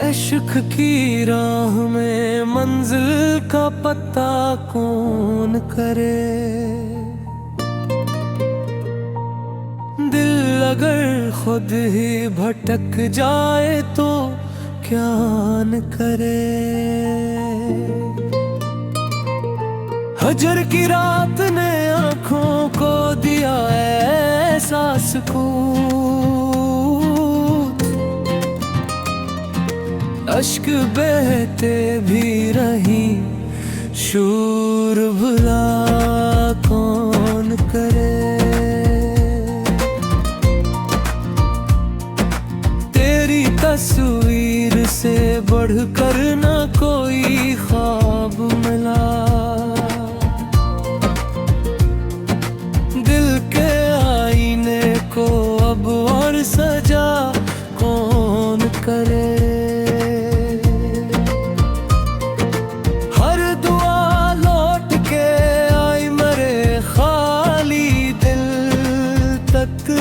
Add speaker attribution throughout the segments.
Speaker 1: इश्क की राह में मंजिल का पता कौन करे। दिल अगर खुद ही भटक जाए तो क्या न करे। हजर की रात ने आँखों को दिया ऐसा सुकून, अश्क बहते भी रही शूर भुला कौन करे। तेरी तस्वीर से बढ़कर न कोई ख्वाब मिला। दिल के आईने को अब और सजा कौन करे। हर दुआ लौट के आई मरे खाली दिल तक।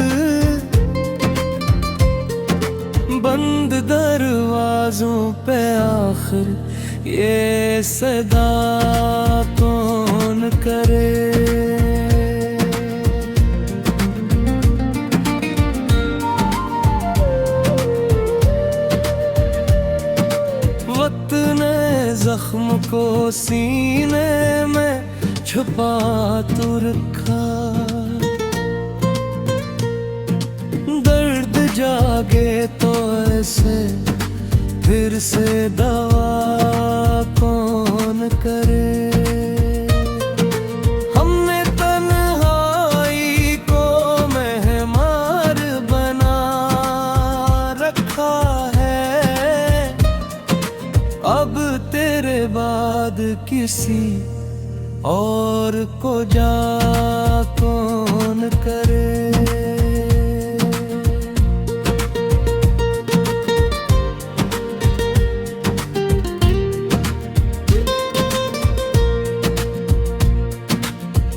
Speaker 1: बंद दरवाजों पे आखिर ये सदा कौन करे। वक्त ने जख्म को सीने में छुपा तो रखा। दर्द जागे तो ऐसे फिर से दवा कौन करे। हमने तन्हाई को मेहमान बना रखा है। अब तेरे बाद किसी और को जा कौन करे।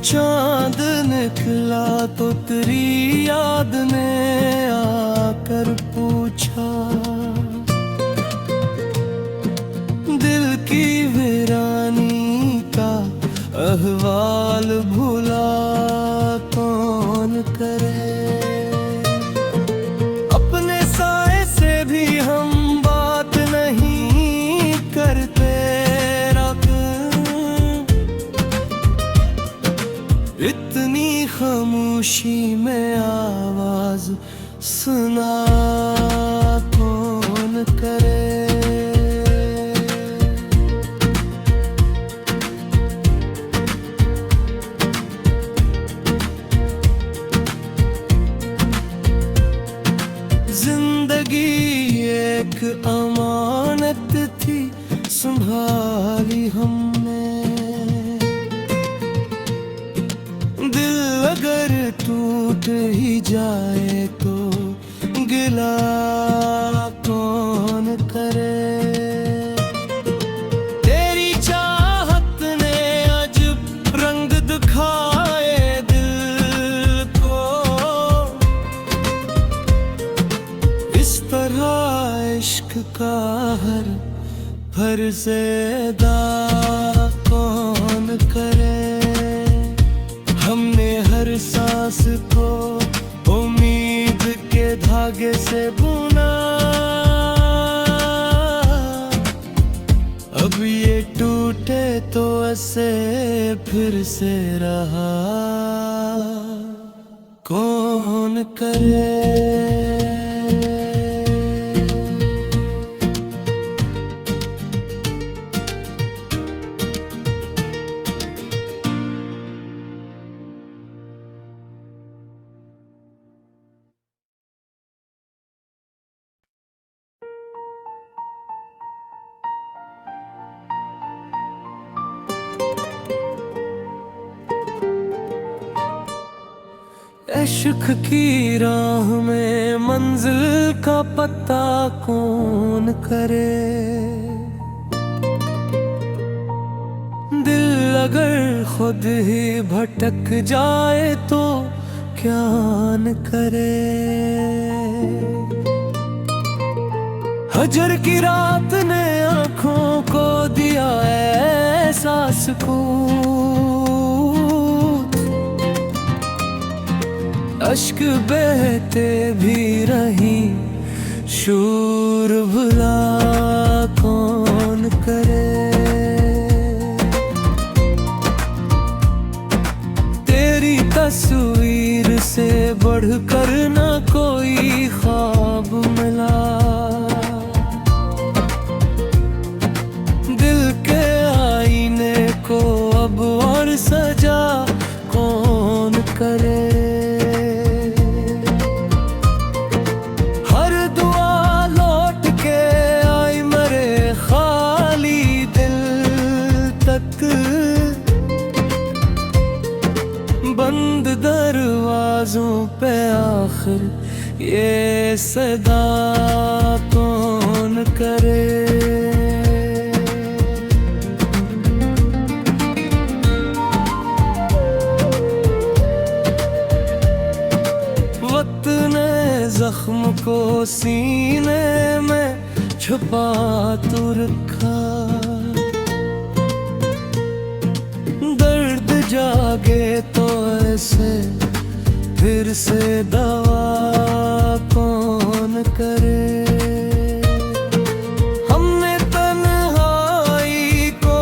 Speaker 1: चांद निकला तो तेरी याद ने आकर पूछा। दिल की वीरानी का अहवाल भुला कौन करे। अपने साए से भी हम बात नहीं करते। इतनी खामोशी में आवाज सुना कौन करे। जिंदगी एक अमानत थी संभाली हमने। दिल अगर टूट ही जाए तो गिला कौन करे। तेरी चाहत ने अजब रंग दिखाए दिल को। इस तरह इश्क का हर फर्ज़ेदा कौन करे। हमने हर सांस को उम्मीद के धागे से बुना। अब ये टूटे तो ऐसे फिर से रहा कौन करे। इश्क की राह में मंजिल का पता कौन करे। दिल अगर खुद ही भटक जाए तो क्या न करे। फजर की रात ने आंखों को दिया ऐसा सुकून, अश्क बहते भी रही शूर भुला कौन करे। तेरी तस्वीर से बढ़कर न कोई ख्वाब मिला, दिल के आईने को अब और सजा कौन करे। हर दुआ लौट के आई मरे खाली दिल तक, बंद दरवाजों पे आखिर ये सदा कौन करे। वक्त ने जख्म को सीने में छुपा तो रखा, दर्द जागे तो ऐसे फिर से दवा कौन करे। हमने तन्हाई को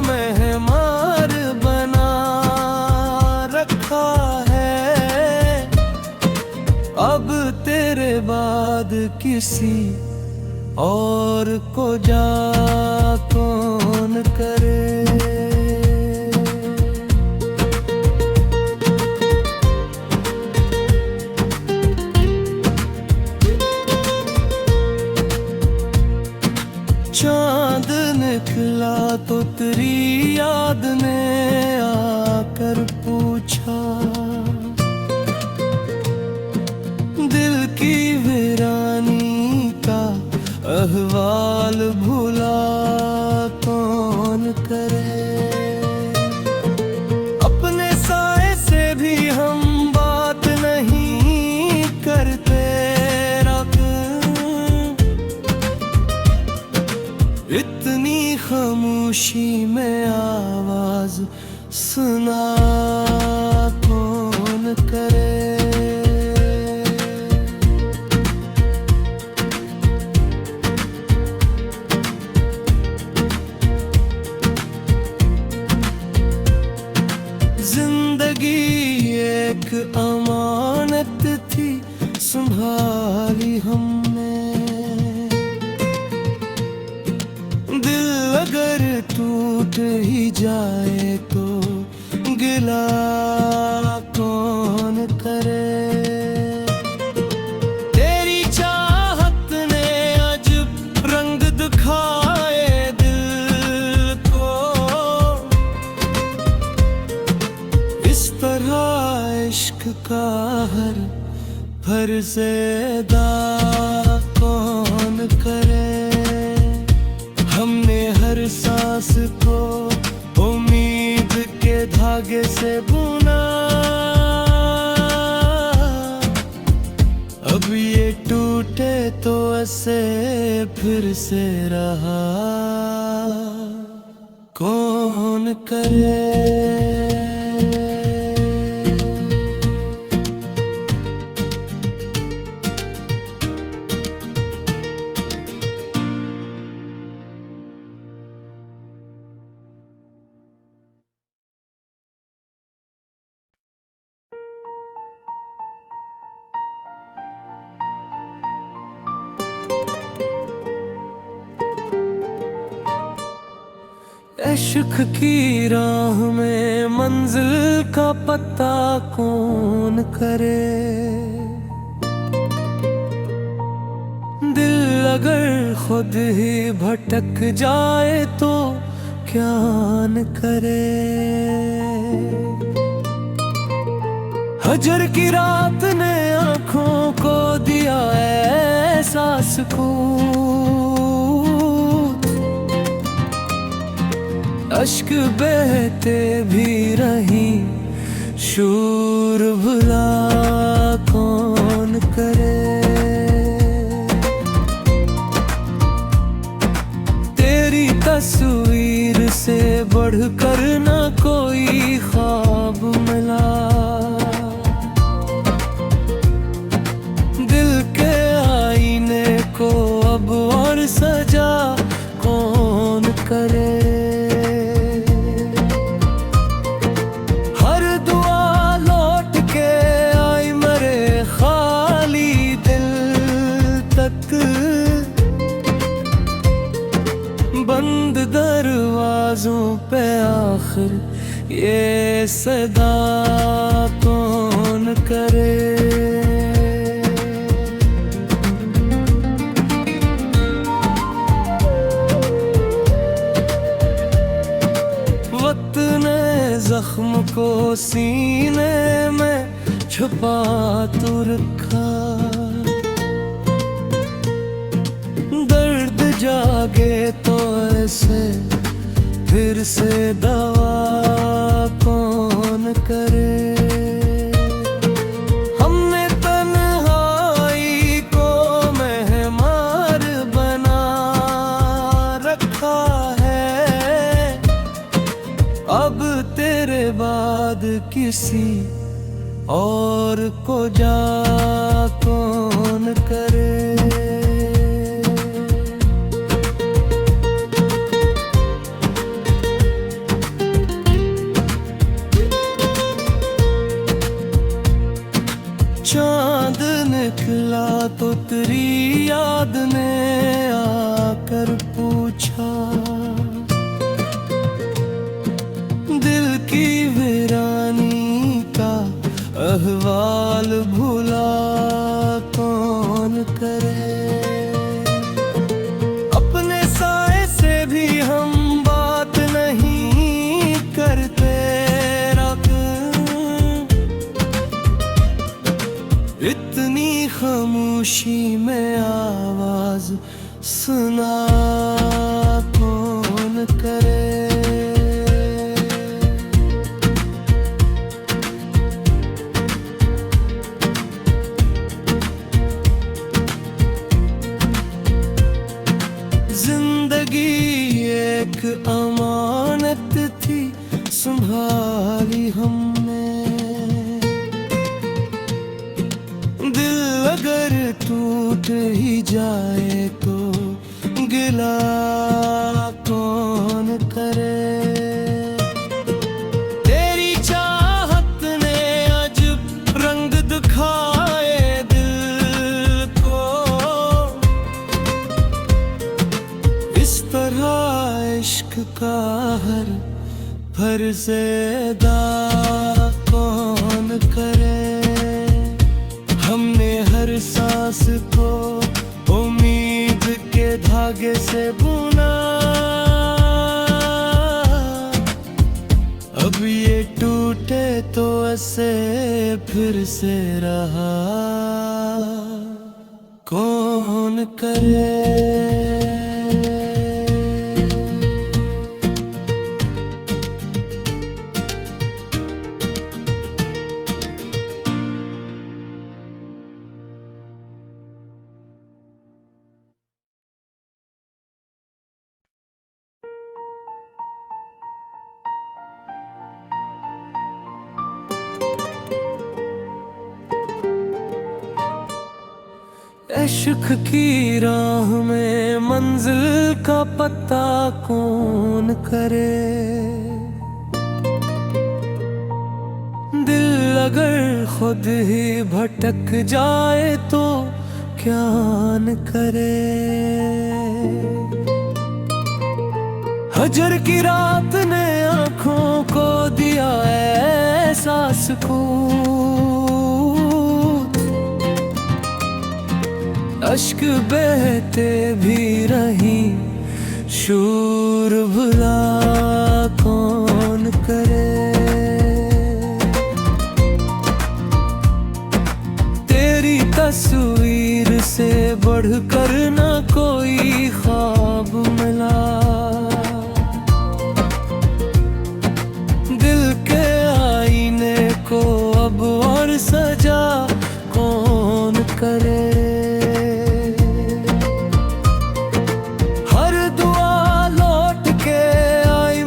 Speaker 1: मेहमान बना रखा है, अब तेरे बाद किसी और को जा कौन करे। चांद निकला तो तेरी याद ने आकर पूछा, दिल की वीरानी का अहवाल भुला कौन करे। अपने साए से भी हम बात नहीं करते, इतनी खामोशी में आवाज सुना कौन करे। जिंदगी एक अमानत थी संभाली हमने, दिल अगर टूट ही जाए तो गिला कौन करे। तेरी चाहत ने अजब रंग दिखाए दिल को, इस तरह इश्क का हर फर्ज़ अदा कौन करे। हमने हर सांस को उम्मीद के धागे से बुना, अब ये टूटे तो ऐसे फिर से रहा कौन करे। इश्क की राह में मंजिल का पता कौन करे। दिल अगर खुद ही भटक जाए तो क्या न करे। फजर की रात ने आंखों को दिया ऐसा सुकून, अश्क बहते भी रही शूर भुला कौन करे। बढ़कर न कोई ख्वाब मिला। दिल के आईने को अब और सजा कौन करे। हर दुआ लौट के आई मरे खाली दिल तक। बंद दरवाजों पे आखिर ये सदा कौन करे। वक्त ने जख्म को सीने में छुपा तो रखा। दर्द जागे तो ऐसे फिर से दवा कौन करे। हमने तन्हाई को मेहमान बना रखा है। अब तेरे बाद किसी और को जा कौन करे। चांद निकला तो तेरी याद ने आकर पूछा। दिल की वीरानी का अहवाल भुला कौन करे। अपने साए से भी हम बात नहीं करते। इतनी खामोशी में आवाज सुना कौन करे। जिंदगी एक अमानत थी संभाली हमने। दिल अगर टूट ही जाए तो गिला कौन करे। तेरी चाहत ने अजब रंग दिखाए दिल को। इस तरह इश्क का हर फर्ज़ेदा कौन करे। हमने हर सांस को उम्मीद के धागे से बुना। अब ये टूटे तो ऐसे फिर से रहा कौन करे। इश्क की राह में मंजिल का पता कौन करे। दिल अगर खुद ही भटक जाए तो क्या न करे। हजर की रात ने आँखों को दिया एहसास को। अश्क बहते भी रही शूर भुला कौन करे। तेरी तस्वीर से बढ़कर न कोई ख्वाब मिला। दिल के आईने को अब और सजा कौन करे। हर दुआ लौट के आई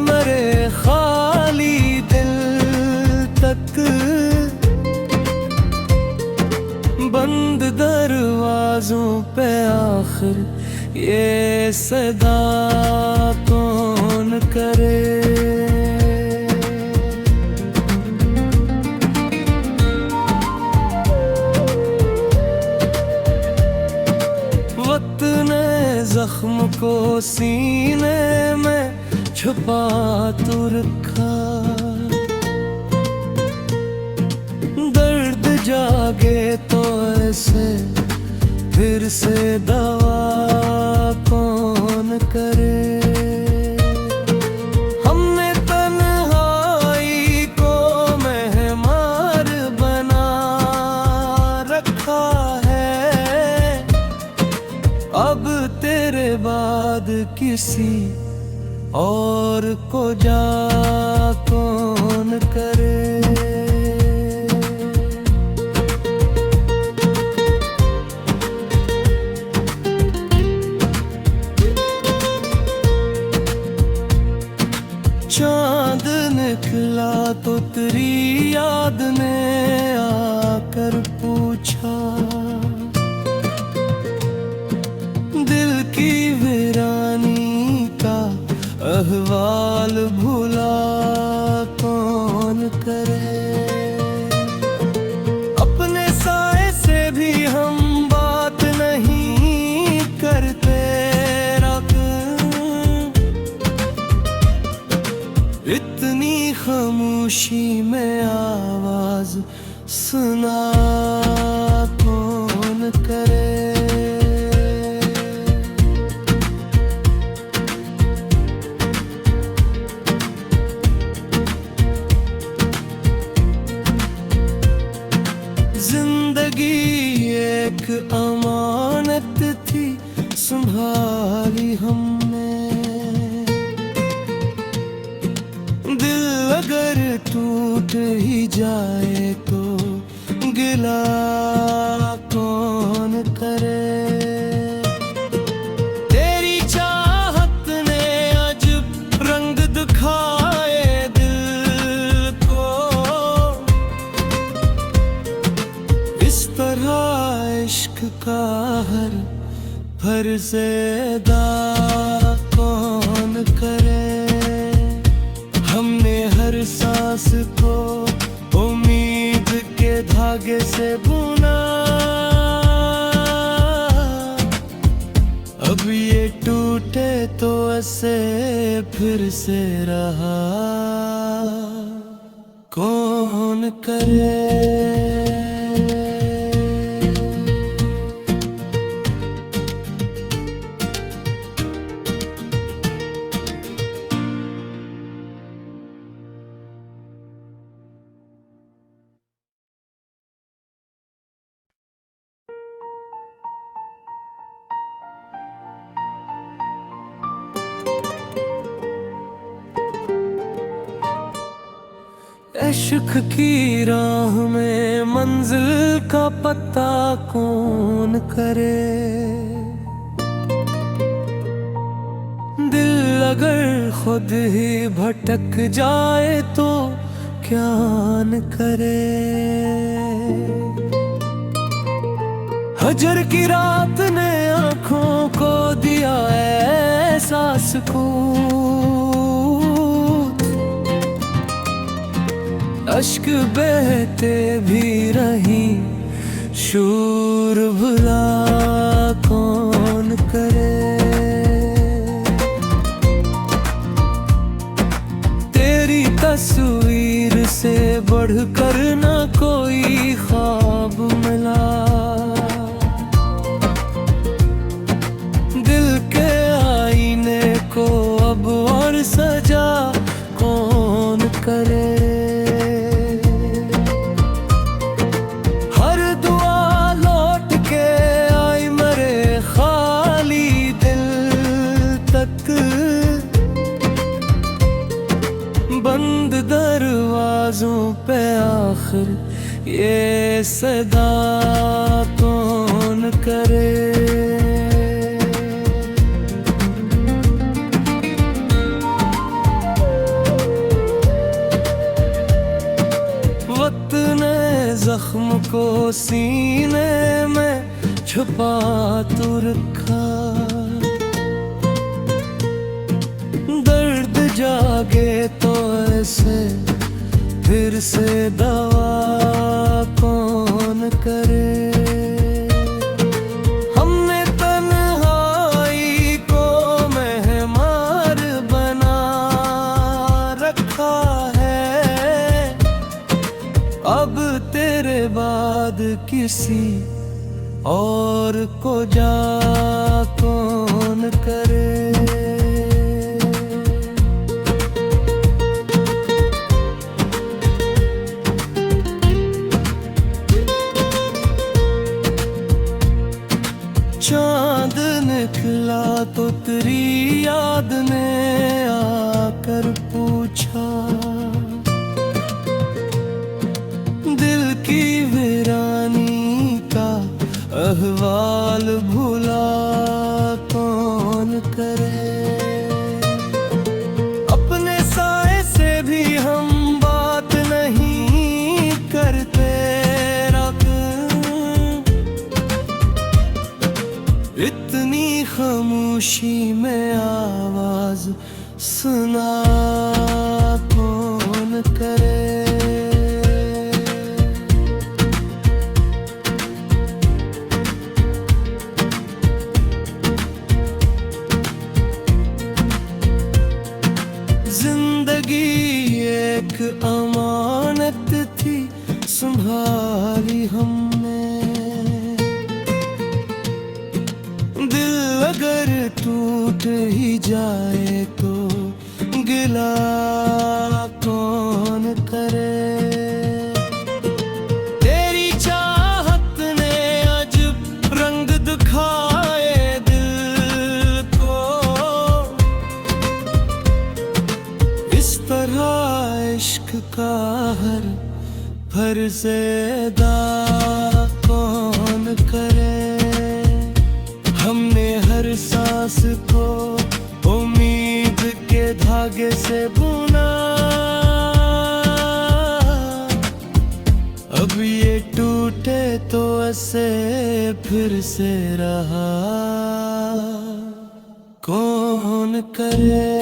Speaker 1: पे आखिर ये सदा कौन करे। वक्त ने जख्म को सीने में छुपा तो रखा, दर्द जागे तो ऐसे फिर से दवा कौन करे। हमने तन्हाई को मेहमान बना रखा है, अब तेरे बाद किसी और को जा कौन करे। चांद निकला तो तेरी याद ने आकर पूछा, दिल की वीरानी का अहवाल भुला कौन करे। अपने साए से भी हम बात नहीं करते, इतनी खामोशी में आवाज सुना कौन करे। जिंदगी एक अमानत थी, संभाली हमने, दिल अगर टूट ही जाए तो गिला कौन करे। तेरी चाहत ने अजब रंग दिखाए दिल को, इस तरह इश्क का हर फर्ज़ेदा कौन करे। हमने हर सांस को उम्मीद के धागे से बुना, अब ये टूटे तो ऐसे फिर से रहा कौन करे। इश्क की राह में मंजिल का पता कौन करे। दिल अगर खुद ही भटक जाए तो क्या न करे। हजर की रात ने आँखों को दिया एहसास को, अश्क बहते भी रही शूर भुला कौन करे। तेरी तस्वीर से बढ़कर न कोई ख्वाब मिला, दिल के आईने को अब और सजा कौन करे। बंद दरवाजों पे आखिर ये सदा कौन करे। वक्त ने जख्म को सीने में छुपा तू रखा। दर्द जागे तो ऐसे फिर से दवा कौन करे। हमने तन्हाई को मेहमान बना रखा है। अब तेरे बाद किसी और को जा कौन करे। चांद निकला तो तेरी याद ने आकर पूछा। दिल की वीरानी का अहवाल भुला कौन करे। अपने साए से भी हम बात नहीं करते। इतनी खामोशी में आवाज सुना कौन करे। जिंदगी एक अमानत थी, संभाली हमने। दिल अगर टूट ही जाए तो गिला कौन करे। तेरी चाहत ने अजब रंग दिखाए दिल को। इस तरह इश्क का हर फर्ज़ेदा कौन करे। हमने हर सांस को उम्मीद के धागे से बुना। अब ये टूटे तो ऐसे फिर से रहा कौन करे।